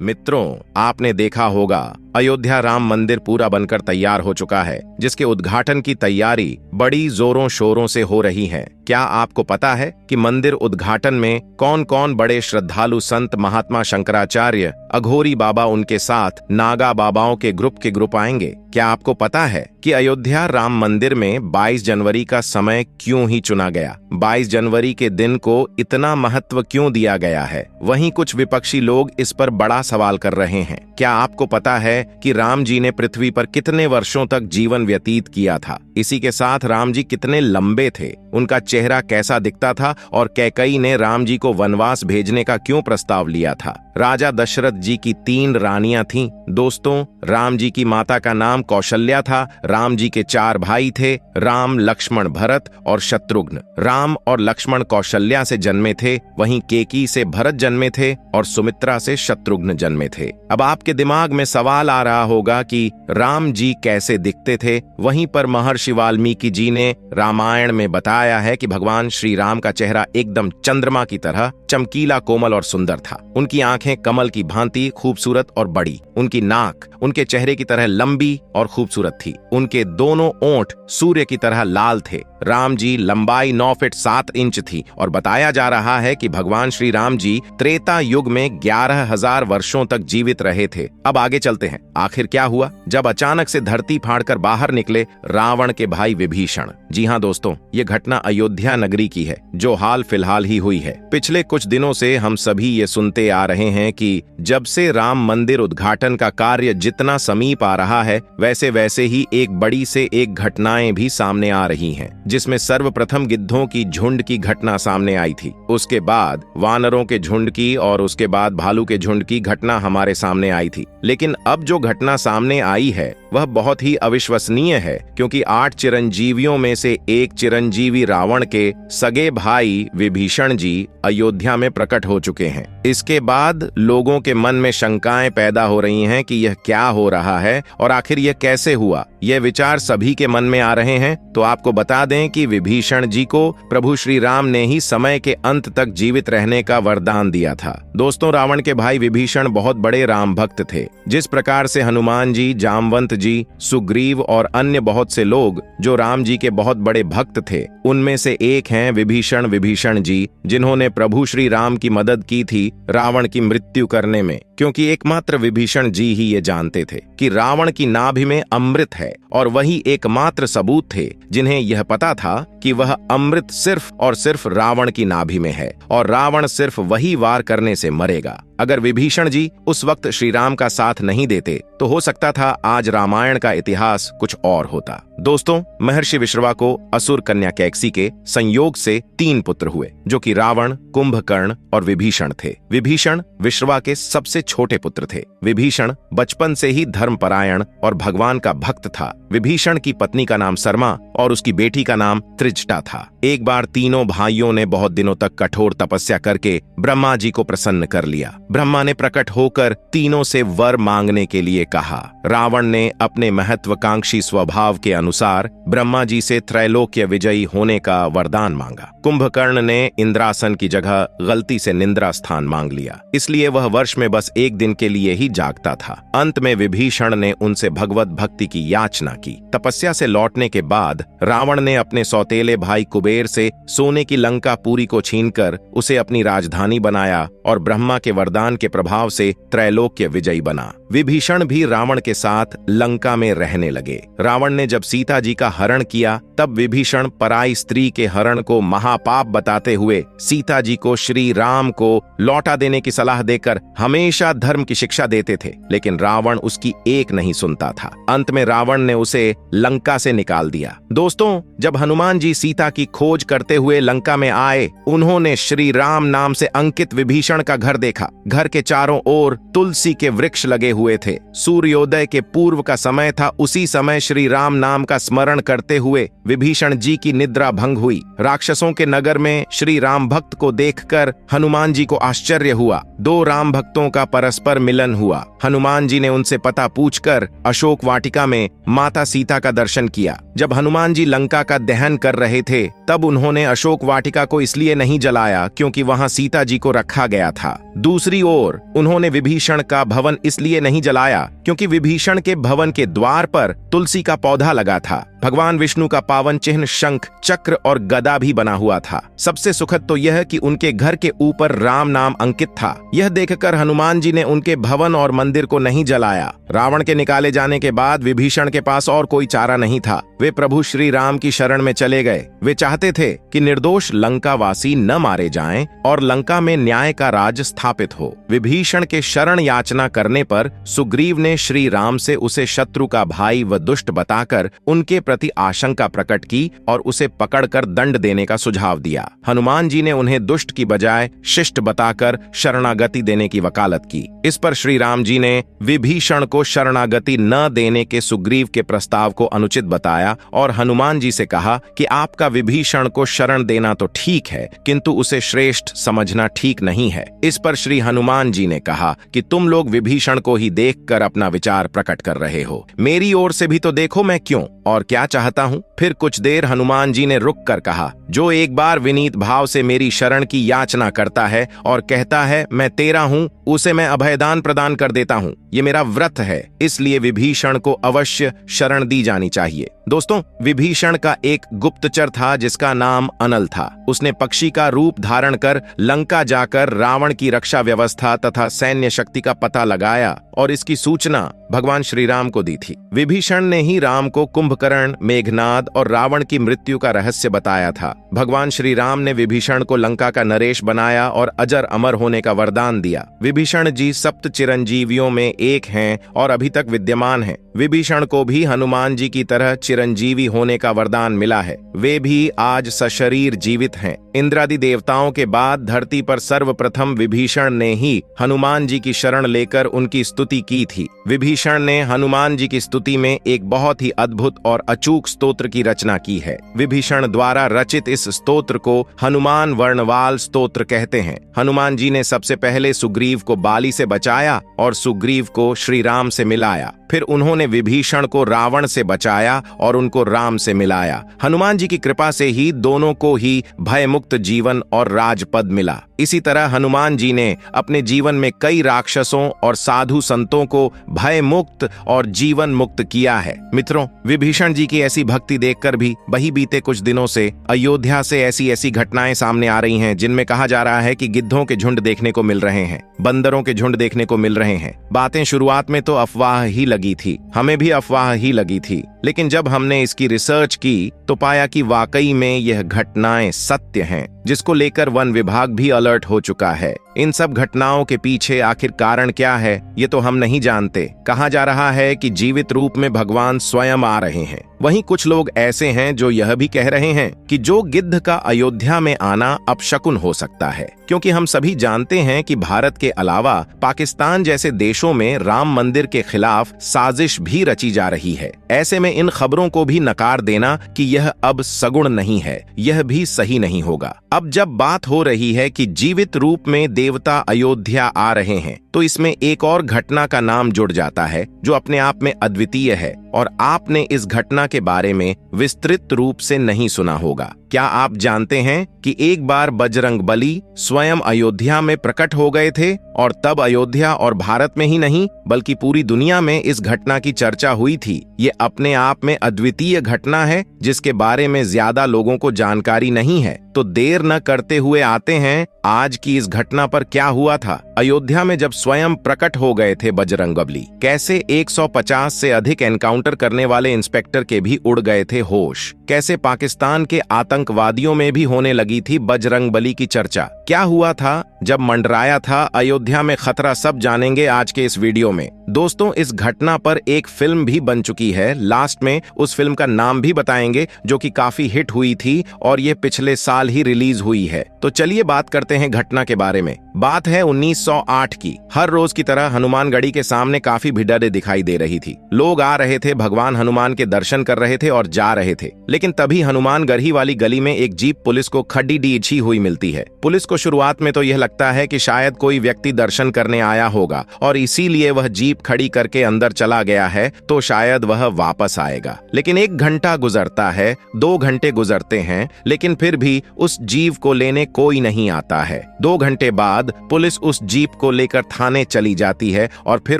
मित्रों, आपने देखा होगा अयोध्या राम मंदिर पूरा बनकर तैयार हो चुका है, जिसके उद्घाटन की तैयारी बड़ी जोरों शोरों से हो रही है। क्या आपको पता है कि मंदिर उद्घाटन में कौन कौन बड़े श्रद्धालु संत महात्मा शंकराचार्य, अघोरी बाबा उनके साथ नागा बाबाओं के ग्रुप आएंगे? क्या आपको पता है कि अयोध्या राम मंदिर में 22 जनवरी का समय क्यों ही चुना गया? 22 जनवरी के दिन को इतना महत्व क्यों दिया गया है? वहीं कुछ विपक्षी लोग इस पर बड़ा सवाल कर रहे हैं। क्या आपको पता है कि राम जी ने पृथ्वी पर कितने वर्षों तक जीवन व्यतीत किया था? इसी के साथ राम जी कितने लंबे थे, उनका चेहरा कैसा दिखता था और कैकेयी ने राम जी को वनवास भेजने का क्यों प्रस्ताव लिया था? राजा दशरथ जी की 3 रानियां थीं। दोस्तों, राम जी की माता का नाम कौशल्या था। राम जी के 4 भाई थे, राम, लक्ष्मण, भरत और शत्रुघ्न। राम और लक्ष्मण कौशल्या से जन्मे थे, वहीं केकी से भरत जन्मे थे और सुमित्रा से शत्रुघ्न जन्मे थे। अब आपके दिमाग में सवाल आ रहा होगा कि राम जी कैसे दिखते थे? वहीं पर महर्षि वाल्मीकि जी ने रामायण में बताया है कि भगवान श्री राम का चेहरा एकदम चंद्रमा की तरह चमकीला, कोमल और सुंदर था। उनकी आंखें कमल की भांति खूबसूरत और बड़ी, उनकी नाक उनके चेहरे की तरह लंबी और खूबसूरत थी। उनके दोनों ओंठ सूर्य की तरह लाल थे। राम जी लंबाई 9 फीट 7 इंच थी और बताया जा रहा है कि भगवान श्री राम जी त्रेता युग में 11,000 वर्षों तक जीवित रहे थे। अब आगे चलते हैं, आखिर क्या हुआ जब अचानक से धरती फाड़कर बाहर निकले रावण के भाई विभीषण। जी हाँ दोस्तों, ये घटना अयोध्या नगरी की है, जो हाल फिलहाल ही हुई है। पिछले कुछ दिनों से हम सभी ये सुनते आ रहे हैं कि जब से राम मंदिर उद्घाटन का कार्य जितना समीप आ रहा है, वैसे वैसे ही एक बड़ी से एक घटनाएं भी सामने आ रही हैं, जिसमें सर्वप्रथम गिद्धों की झुंड की घटना सामने आई थी। उसके बाद वानरों के झुंड की और उसके बाद भालू के झुंड की घटना हमारे सामने आई थी। लेकिन अब जो घटना सामने आई है वह बहुत ही अविश्वसनीय है, क्योंकि 8 चिरंजीवियों में से एक चिरंजीवी रावण के सगे भाई विभीषण जी अयोध्या में प्रकट हो चुके हैं। इसके बाद लोगों के मन में शंकाएं पैदा हो रही हैं कि यह क्या हो रहा है और आखिर यह कैसे हुआ। यह विचार सभी के मन में आ रहे हैं। तो आपको बता दें कि विभीषण जी को प्रभु श्री राम ने ही समय के अंत तक जीवित रहने का वरदान दिया था। दोस्तों, रावण के भाई विभीषण बहुत बड़े राम भक्त थे। जिस प्रकार से हनुमान जी, जामवंत जी, सुग्रीव और अन्य बहुत से लोग जो राम जी के बहुत बड़े भक्त थे, उनमें से एक हैं विभीषण जी, जिन्होंने प्रभु श्री राम की मदद की थी रावण की मृत्यु करने में, क्योंकि एकमात्र विभीषण जी ही ये जानते थे कि रावण की नाभि में अमृत है और वही एकमात्र सबूत थे जिन्हें यह पता था कि वह अमृत सिर्फ और सिर्फ रावण की नाभि में है और रावण सिर्फ वही वार करने से मरेगा। अगर विभीषण जी उस वक्त श्री राम का साथ नहीं देते तो हो सकता था आज रामायण का इतिहास कुछ और होता। दोस्तों, महर्षि विश्रवा को असुर कन्या कैकसी के संयोग से 3 पुत्र हुए, जो कि रावण, कुंभकर्ण और विभीषण थे। विभीषण विश्रवा के सबसे छोटे पुत्र थे। विभीषण बचपन से ही धर्मपरायण और भगवान का भक्त था। विभीषण की पत्नी का नाम सरमा और उसकी बेटी का नाम त्रिजटा था। एक बार तीनों भाइयों ने बहुत दिनों तक कठोर तपस्या करके ब्रह्मा जी को प्रसन्न कर लिया। ब्रह्मा ने प्रकट होकर तीनों से वर मांगने के लिए कहा। रावण ने अपने महत्वाकांक्षी स्वभाव के अनुसार ब्रह्मा जी से त्रैलोक्य विजयी होने का वरदान मांगा। कुंभकर्ण ने इंद्रासन की जगह गलती से निंद्रा स्थान मांग लिया, इसलिए वह वर्ष में बस एक दिन के लिए ही जागता था। अंत में विभीषण ने उनसे भगवत भक्ति की याचना की। तपस्या से लौटने के बाद रावण ने अपने सौतेले भाई कुबेर से सोने की लंका पूरी को छीनकर उसे अपनी राजधानी बनाया और ब्रह्मा के वरदान के प्रभाव से त्रैलोक्य विजयी बना। विभीषण भी रावण के साथ लंका में रहने लगे। रावण ने जब सीता जी का हरण किया, तब विभीषण पराई स्त्री के हरण को महापाप बताते हुए सीता जी को श्री राम को लौटा देने की सलाह देकर हमेशा धर्म की शिक्षा देते थे, लेकिन रावण उसकी एक नहीं सुनता था। अंत में रावण ने उसे लंका से निकाल दिया। दोस्तों, जब हनुमान जी सीता की खोज करते हुए लंका में आए, उन्होंने श्री राम नाम से अंकित विभीषण का घर देखा। घर के चारों ओर तुलसी के वृक्ष लगे हुए थे। सूर्योदय के पूर्व का समय था। उसी समय श्री राम नाम का स्मरण करते हुए विभीषण जी की निद्रा भंग हुई। राक्षसों के नगर में श्री राम भक्त को देखकर हनुमान जी को आश्चर्य हुआ। 2 राम भक्तों का परस्पर मिलन हुआ। हनुमान जी ने उनसे पता पूछकर अशोक वाटिका में माता सीता का दर्शन किया। जब हनुमान जी लंका का दहन कर रहे थे तब उन्होंने अशोक वाटिका को इसलिए नहीं जलाया क्योंकि वहां सीता जी को रखा गया था। दूसरी ओर उन्होंने विभीषण का भवन इसलिए नहीं जलाया क्योंकि विभीषण के भवन के द्वार पर तुलसी का पौधा लगा था। भगवान विष्णु का पावन चिन्ह शंख, चक्र और गदा भी बना हुआ था। सबसे सुखद तो यह कि उनके घर के ऊपर राम नाम अंकित था। यह देखकर हनुमान जी ने उनके भवन और मंदिर को नहीं जलाया। रावण के निकाले जाने के बाद विभीषण के पास और कोई चारा नहीं था। वे प्रभु श्री राम की शरण में चले गए। वे चाहते थे कि निर्दोष लंकावासी न मारे जाएं और लंका में न्याय का राज स्थापित हो। विभीषण के शरण याचना करने पर सुग्रीव ने श्री राम से उसे शत्रु का भाई व दुष्ट बताकर उनके प्रति आशंका प्रकट की और उसे पकड़कर दंड देने का सुझाव दिया। हनुमान जी ने उन्हें दुष्ट की बजाय शिष्ट बताकर शरणागति देने की वकालत की। इस पर श्री राम जी ने विभीषण को शरणागति न देने के सुग्रीव के प्रस्ताव को अनुचित बताया और हनुमान जी से कहा कि आपका विभीषण को शरण देना तो ठीक है किंतु उसे श्रेष्ठ समझना ठीक नहीं है। इस पर श्री हनुमान जी ने कहा कि तुम लोग विभीषण को ही देखकर अपना विचार प्रकट कर रहे हो, मेरी ओर से भी तो देखो मैं क्यों और क्या चाहता हूँ। फिर कुछ देर हनुमान जी ने रुक कर कहा, जो एक बार विनीत भाव से मेरी शरण की याचना करता है और कहता है मैं तेरा हूँ, उसे मैं अभयदान प्रदान कर देता हूँ। ये मेरा व्रत है, इसलिए विभीषण को अवश्य शरण दी जानी चाहिए। दोस्तों, विभीषण का एक गुप्तचर था जिसका नाम अनल था। उसने पक्षी का रूप धारण कर लंका जाकर रावण की रक्षा व्यवस्था तथा सैन्य शक्ति का पता लगाया और इसकी सूचना भगवान श्री राम को दी थी। विभीषण ने ही राम को कुंभकर्ण, मेघनाद और रावण की मृत्यु का रहस्य बताया था। भगवान श्री राम ने विभीषण को लंका का नरेश बनाया और अजर अमर होने का वरदान दिया। विभीषण जी सप्त चिरंजीवियों में एक हैं और अभी तक विद्यमान हैं। विभीषण को भी हनुमान जी की तरह चिरंजीवी होने का वरदान मिला है। वे भी आज सशरीर जीवित हैं। इंद्रादि देवताओं के बाद धरती पर सर्वप्रथम विभीषण ने ही हनुमान जी की शरण लेकर उनकी स्तुति की थी। विभीषण ने हनुमान जी की स्तुति में एक बहुत ही अद्भुत और अचूक स्तोत्र की रचना की है। विभीषण द्वारा रचित इस स्तोत्र को हनुमान वर्णवाल स्तोत्र कहते हैं। हनुमान जी ने सबसे पहले सुग्रीव को बाली से बचाया और सुग्रीव को श्री राम से मिलाया। फिर उन्होंने विभीषण को रावण से बचाया और उनको राम से मिलाया। हनुमान जी की कृपा से ही दोनों को ही भयमुक्त जीवन और राजपद मिला। इसी तरह हनुमान जी ने अपने जीवन में कई राक्षसों और साधु संतों को भय मुक्त और जीवन मुक्त किया है। मित्रों, विभीषण जी की ऐसी भक्ति देखकर भी वही बीते कुछ दिनों से अयोध्या से ऐसी घटनाएं सामने आ रही हैं जिनमें कहा जा रहा है कि गिद्धों के झुंड देखने को मिल रहे हैं, बंदरों के झुंड देखने को मिल रहे हैं। बातें शुरुआत में तो अफवाह ही लगी थी, हमें भी अफवाह ही लगी थी, लेकिन जब हमने इसकी रिसर्च की तो पाया कि वाकई में यह घटनाएं सत्य हैं, जिसको लेकर वन विभाग भी अलर्ट हो चुका है। इन सब घटनाओं के पीछे आखिर कारण क्या है ये तो हम नहीं जानते। कहा जा रहा है कि जीवित रूप में भगवान स्वयं आ रहे हैं। वहीं कुछ लोग ऐसे हैं जो यह भी कह रहे हैं कि जो गिद्ध का अयोध्या में आना अपशकुन हो सकता है, क्योंकि हम सभी जानते हैं कि भारत के अलावा पाकिस्तान जैसे देशों में राम मंदिर के खिलाफ साजिश भी रची जा रही है। ऐसे में इन खबरों को भी नकार देना कि यह अब सगुण नहीं है, यह भी सही नहीं होगा। अब जब बात हो रही है कि जीवित रूप में देवता अयोध्या आ रहे हैं, तो इसमें एक और घटना का नाम जुड़ जाता है जो अपने आप में अद्वितीय है और आपने इस घटना के बारे में विस्तृत रूप से नहीं सुना होगा। क्या आप जानते हैं कि एक बार बजरंगबली स्वयं अयोध्या में प्रकट हो गए थे और तब अयोध्या और भारत में ही नहीं बल्कि पूरी दुनिया में इस घटना की चर्चा हुई थी। ये अपने आप में अद्वितीय घटना है जिसके बारे में ज्यादा लोगों को जानकारी नहीं है। तो देर न करते हुए आते हैं आज की इस घटना पर क्या हुआ था। अयोध्या में जब स्वयं प्रकट हो गए थे बजरंगबली, कैसे 150 से अधिक एनकाउंटर करने वाले इंस्पेक्टर के भी उड़ गए थे होश, कैसे पाकिस्तान के आतंकवादियों में भी होने लगी थी बजरंगबली की चर्चा। क्या हुआ था जब मंडराया था अयोध्या में खतरा, सब जानेंगे आज के इस वीडियो में। दोस्तों, इस घटना पर एक फिल्म भी बन चुकी है। लास्ट में उस फिल्म का नाम भी बताएंगे जो कि काफी हिट हुई थी और ये पिछले साल ही रिलीज हुई है। तो चलिए बात करते हैं घटना के बारे में। बात है 1908 की। हर रोज की तरह हनुमानगढ़ी के सामने काफी भीड़ें दिखाई दे रही थी। लोग आ रहे थे, भगवान हनुमान के दर्शन कर रहे थे और जा रहे थे। लेकिन तभी हनुमानगढ़ी वाली गली में एक जीप पुलिस को खड्डी डीछी हुई मिलती है। पुलिस को शुरुआत में तो यह लगता है कि शायद कोई व्यक्ति दर्शन करने आया होगा और इसीलिए वह जीप खड़ी करके अंदर चला गया है, तो शायद वह वापस आएगा। लेकिन 1 घंटा गुजरता है, 2 घंटे गुजरते हैं, लेकिन फिर भी उस जीव को लेने कोई नहीं आता है। 2 घंटे बाद पुलिस उस जीप को लेकर थाने चली जाती है और फिर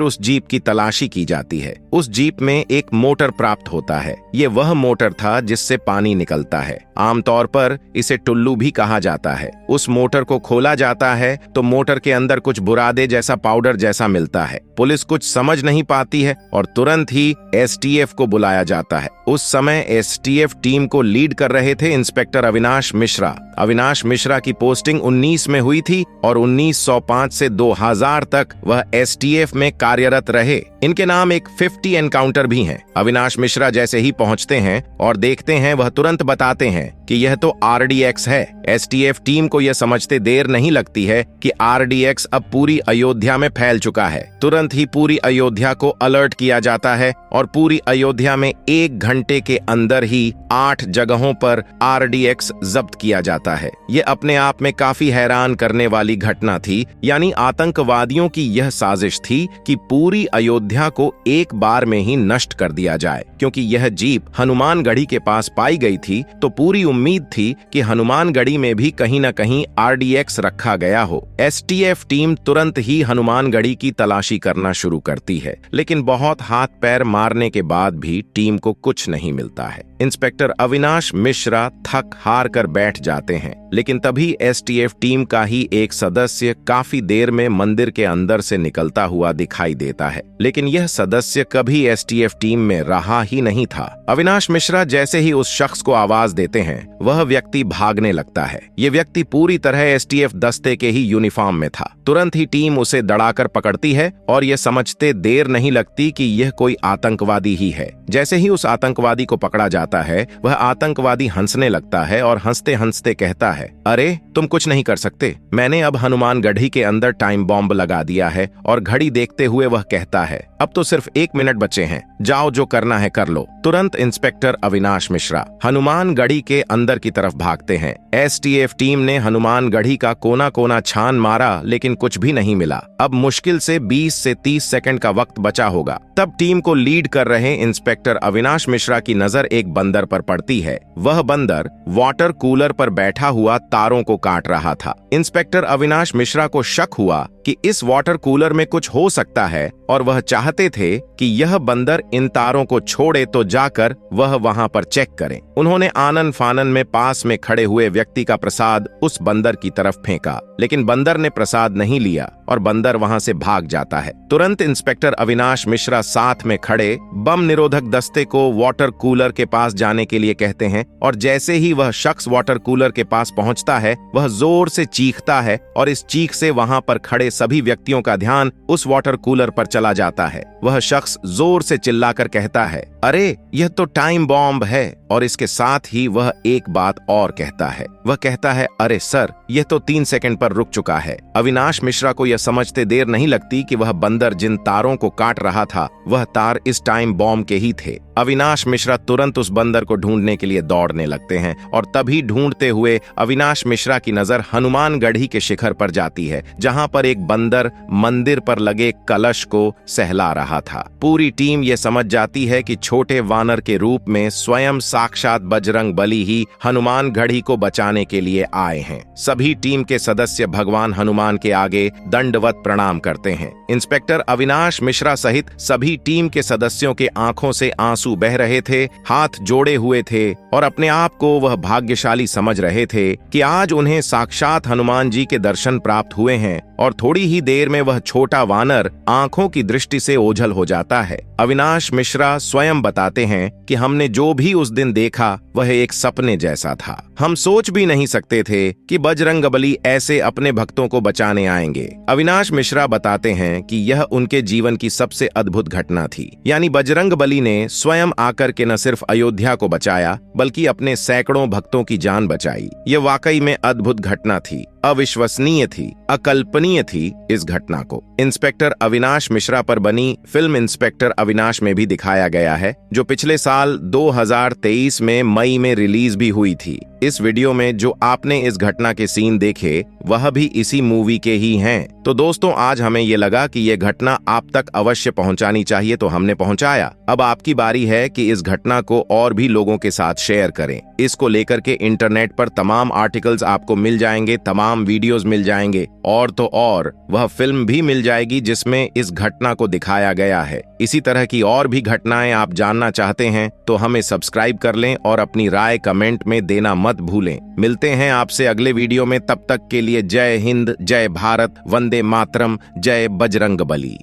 उस जीप की तलाशी की जाती है। उस जीप में एक मोटर प्राप्त होता है। ये वह मोटर था जिससे पानी निकलता है। आमतौर पर इसे टुल्लू भी कहा जाता है। उस मोटर को खोला जाता है तो मोटर के अंदर कुछ बुरादे जैसा पाउडर जैसा मिलता है। पुलिस कुछ समझ नहीं पाती है और तुरंत ही एसटीएफ को बुलाया जाता है। उस समय एसटीएफ टीम को लीड कर रहे थे इंस्पेक्टर अविनाश मिश्रा। अविनाश मिश्रा की पोस्टिंग 19 में हुई थी और 1905 से 2000 तक वह एसटीएफ में कार्यरत रहे। इनके नाम एक 50 एनकाउंटर भी हैं। अविनाश मिश्रा जैसे ही पहुंचते हैं और देखते हैं, वह तुरंत बताते हैं कि यह तो आरडीएक्स है। एसटीएफ टीम को यह समझते देर नहीं लगती है कि आरडीएक्स अब पूरी अयोध्या में फैल चुका है। तुरंत ही पूरी अयोध्या को अलर्ट किया जाता है और पूरी अयोध्या में 1 घंटे के अंदर ही 8 जगहों पर आरडीएक्स जब्त किया जाता है। यह अपने आप में काफी हैरान करने वाली घटना थी। यानी आतंकवादियों की यह साजिश थी कि पूरी अयोध्या को एक बार में ही नष्ट कर दिया जाए। क्योंकि यह जीप हनुमानगढ़ी के पास पाई गई थी तो पूरी उम्मीद थी कि हनुमानगढ़ी में भी कहीं न कहीं आरडीएक्स रखा गया हो। एसटीएफ टीम तुरंत ही हनुमानगढ़ी की तलाशी करना शुरू करती है, लेकिन बहुत हाथ पैर मारने के बाद भी टीम को कुछ नहीं मिलता है। इंस्पेक्टर अविनाश मिश्रा थक हार कर बैठ जाते हैं, लेकिन तभी एसटीएफ टीम का ही एक सदस्य काफी देर में मंदिर के अंदर से निकलता हुआ दिखाई देता है। लेकिन यह सदस्य कभी एसटीएफ टीम में रहा ही नहीं था। अविनाश मिश्रा जैसे ही उस शख्स को आवाज देते हैं, वह व्यक्ति भागने लगता है। ये व्यक्ति पूरी तरह एसटीएफ दस्ते के ही यूनिफॉर्म में था। तुरंत ही टीम उसे दड़ाकर पकड़ती है और यह समझते देर नहीं लगती कि यह कोई आतंकवादी ही है। जैसे ही उस आतंकवादी को पकड़ा जाता है, वह आतंकवादी हंसने लगता है और हंसते हंसते कहता है, अरे तुम कुछ नहीं कर सकते, मैंने अब हनुमानगढ़ी के अंदर टाइम बॉम्ब लगा दिया है। और घड़ी देखते हुए वह कहता है, अब तो सिर्फ 1 मिनट बचे हैं, जाओ जो करना है कर लो। तुरंत इंस्पेक्टर अविनाश मिश्रा हनुमानगढ़ी के अंदर की तरफ भागते हैं। एसटीएफ टीम ने हनुमानगढ़ी का कोना कोना छान मारा, लेकिन कुछ भी नहीं मिला। अब मुश्किल से 20 से 30 सेकंड का वक्त बचा होगा। तब टीम को लीड कर रहे इंस्पेक्टर अविनाश मिश्रा की नजर एक बंदर पर पड़ती है। वह बंदर वाटर कूलर पर बैठा हुआ तारों को काट रहा था। इंस्पेक्टर अविनाश मिश्रा को शक हुआ कि इस वाटर कूलर में कुछ हो सकता है और वह चाहते थे कि यह बंदर इन तारों को छोड़े तो जाकर वह वहां पर चेक करें। उन्होंने आनन फानन में पास में खड़े हुए व्यक्ति का प्रसाद उस बंदर की तरफ फेंका, लेकिन बंदर ने प्रसाद नहीं लिया और बंदर वहां से भाग जाता है। तुरंत इंस्पेक्टर अविनाश मिश्रा साथ में खड़े बम निरोधक दस्ते को वाटर कूलर के पास जाने के लिए कहते हैं और जैसे ही वह शख्स वाटर कूलर के पास पहुंचता है, वह जोर से चीखता है और इस चीख से वहां पर खड़े सभी व्यक्तियों का ध्यान उस वाटर कूलर पर चला जाता है। वह शख्स जोर से चिल्लाकर कहता है, अरे यह तो टाइम बॉम्ब है। और इसके साथ ही वह एक बात और कहता है, वह कहता है, अरे सर यह तो 3 सेकंड पर रुक चुका है। अविनाश मिश्रा को यह समझते देर नहीं लगती कि वह बंदर जिन तारों को काट रहा था, वह तार इस टाइम बॉम्ब के ही थे। अविनाश मिश्रा तुरंत उस बंदर को ढूंढने के लिए दौड़ने लगते हैं और तभी ढूंढते हुए अविनाश मिश्रा की नजर हनुमानगढ़ी के शिखर पर जाती है, जहां पर एक बंदर मंदिर पर लगे कलश को सहला रहा था। पूरी टीम ये समझ जाती है कि छोटे वानर के रूप में स्वयं साक्षात बजरंग बली ही हनुमानगढ़ी को बचाने के लिए आए हैं। सभी टीम के सदस्य भगवान हनुमान के आगे दंडवत प्रणाम करते हैं। इंस्पेक्टर अविनाश मिश्रा सहित सभी टीम के सदस्यों के आंखों से आंसू बह रहे थे, हाथ जोड़े हुए थे और अपने आप को वह भाग्यशाली समझ रहे थे कि आज उन्हें साक्षात हनुमान जी के दर्शन प्राप्त हुए हैं। और थोड़ी ही देर में वह छोटा वानर आंखों की दृष्टि से ओझल हो जाता है। अविनाश मिश्रा स्वयं बताते हैं कि हमने जो भी उस दिन देखा वह एक सपने जैसा था। हम सोच भी नहीं सकते थे कि बजरंगबली ऐसे अपने भक्तों को बचाने आएंगे। अविनाश मिश्रा बताते हैं कि यह उनके जीवन की सबसे अद्भुत घटना थी। यानी बजरंगबली ने स्वयं आकर के न सिर्फ अयोध्या को बचाया, बल्कि अपने सैकड़ों भक्तों की जान बचाई। यह वाकई में अद्भुत घटना थी। अविश्वसनीय थी, अकल्पनीय थी इस घटना को इंस्पेक्टर अविनाश मिश्रा पर बनी फिल्म इंस्पेक्टर अविनाश में भी दिखाया गया है, जो पिछले साल 2023 में मई में रिलीज भी हुई थी। इस वीडियो में जो आपने इस घटना के सीन देखे वह भी इसी मूवी के ही हैं। तो दोस्तों, आज हमें ये लगा कि ये घटना आप तक अवश्य पहुंचानी चाहिए, तो हमने पहुंचाया। अब आपकी बारी है कि इस घटना को और भी लोगों के साथ शेयर करें। इसको लेकर के इंटरनेट पर तमाम आर्टिकल्स आपको मिल जाएंगे, तमाम वीडियोस मिल जाएंगे, और तो और वह फिल्म भी मिल जाएगी जिसमें इस घटना को दिखाया गया है। इसी तरह की और भी घटनाएं आप जानना चाहते हैं तो हमें सब्सक्राइब कर लें और अपनी राय कमेंट में देना मत भूलें। मिलते हैं आपसे अगले वीडियो में, तब तक के लिए जय हिंद, जय भारत, वंदे मातरम, जय बजरंगबली।